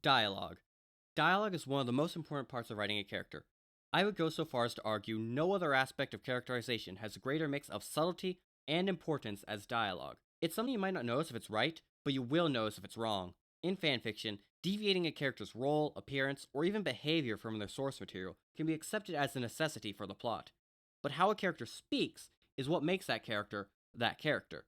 Dialogue. Dialogue is one of the most important parts of writing a character. I would go so far as to argue no other aspect of characterization has a greater mix of subtlety and importance as dialogue. It's something you might not notice if it's right, but you will notice if it's wrong. In fanfiction, deviating a character's role, appearance, or even behavior from their source material can be accepted as a necessity for the plot. But how a character speaks is what makes that character that character.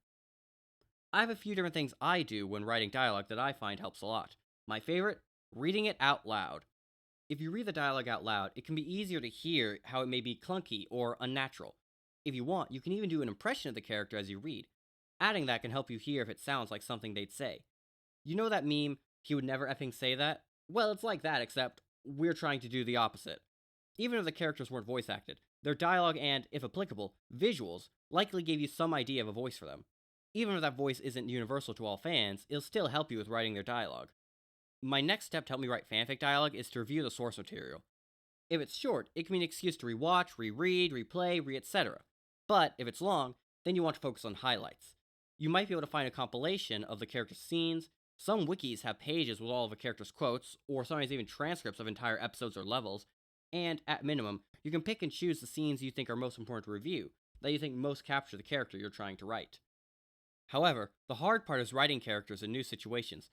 I have a few different things I do when writing dialogue that I find helps a lot. My favorite, reading it out loud. If you read the dialogue out loud, it can be easier to hear how it may be clunky or unnatural. If you want, you can even do an impression of the character as you read. Adding that can help you hear if it sounds like something they'd say. You know that meme, he would never effing say that? Well, it's like that, except we're trying to do the opposite. Even if the characters weren't voice acted, their dialogue and, if applicable, visuals likely gave you some idea of a voice for them. Even if that voice isn't universal to all fans, it'll still help you with writing their dialogue. My next step to help me write fanfic dialogue is to review the source material. If it's short, it can be an excuse to rewatch, reread, replay, etc. But if it's long, then you want to focus on highlights. You might be able to find a compilation of the character's scenes. Some wikis have pages with all of a character's quotes, or sometimes even transcripts of entire episodes or levels, and at minimum, you can pick and choose the scenes you think are most important to review, that you think most capture the character you're trying to write. However, the hard part is writing characters in new situations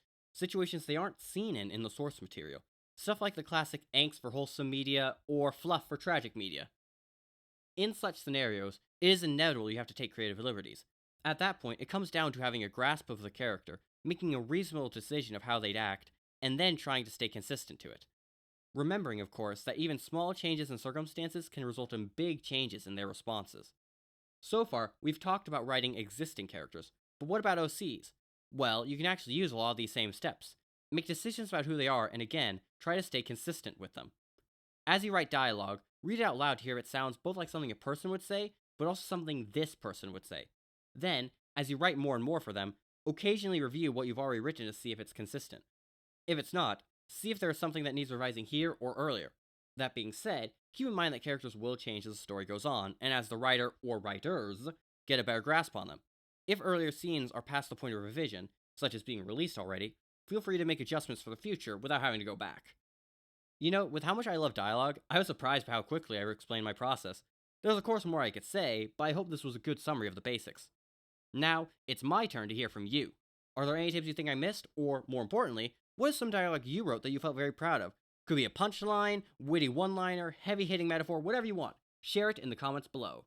they aren't seen in the source material. Stuff like the classic angst for wholesome media or fluff for tragic media. In such scenarios, it is inevitable you have to take creative liberties. At that point, it comes down to having a grasp of the character, making a reasonable decision of how they'd act, and then trying to stay consistent to it. Remembering, of course, that even small changes in circumstances can result in big changes in their responses. So far, we've talked about writing existing characters, but what about OCs? Well, you can actually use a lot of these same steps. Make decisions about who they are, and again, try to stay consistent with them. As you write dialogue, read it out loud to hear if it sounds both like something a person would say, but also something this person would say. Then, as you write more and more for them, occasionally review what you've already written to see if it's consistent. If it's not, see if there is something that needs revising here or earlier. That being said, keep in mind that characters will change as the story goes on, and as the writer or writers get a better grasp on them. If earlier scenes are past the point of revision, such as being released already, feel free to make adjustments for the future without having to go back. You know, with how much I love dialogue, I was surprised by how quickly I explained my process. There's of course more I could say, but I hope this was a good summary of the basics. Now, it's my turn to hear from you. Are there any tips you think I missed, or more importantly, what is some dialogue you wrote that you felt very proud of? Could be a punchline, witty one-liner, heavy-hitting metaphor, whatever you want. Share it in the comments below.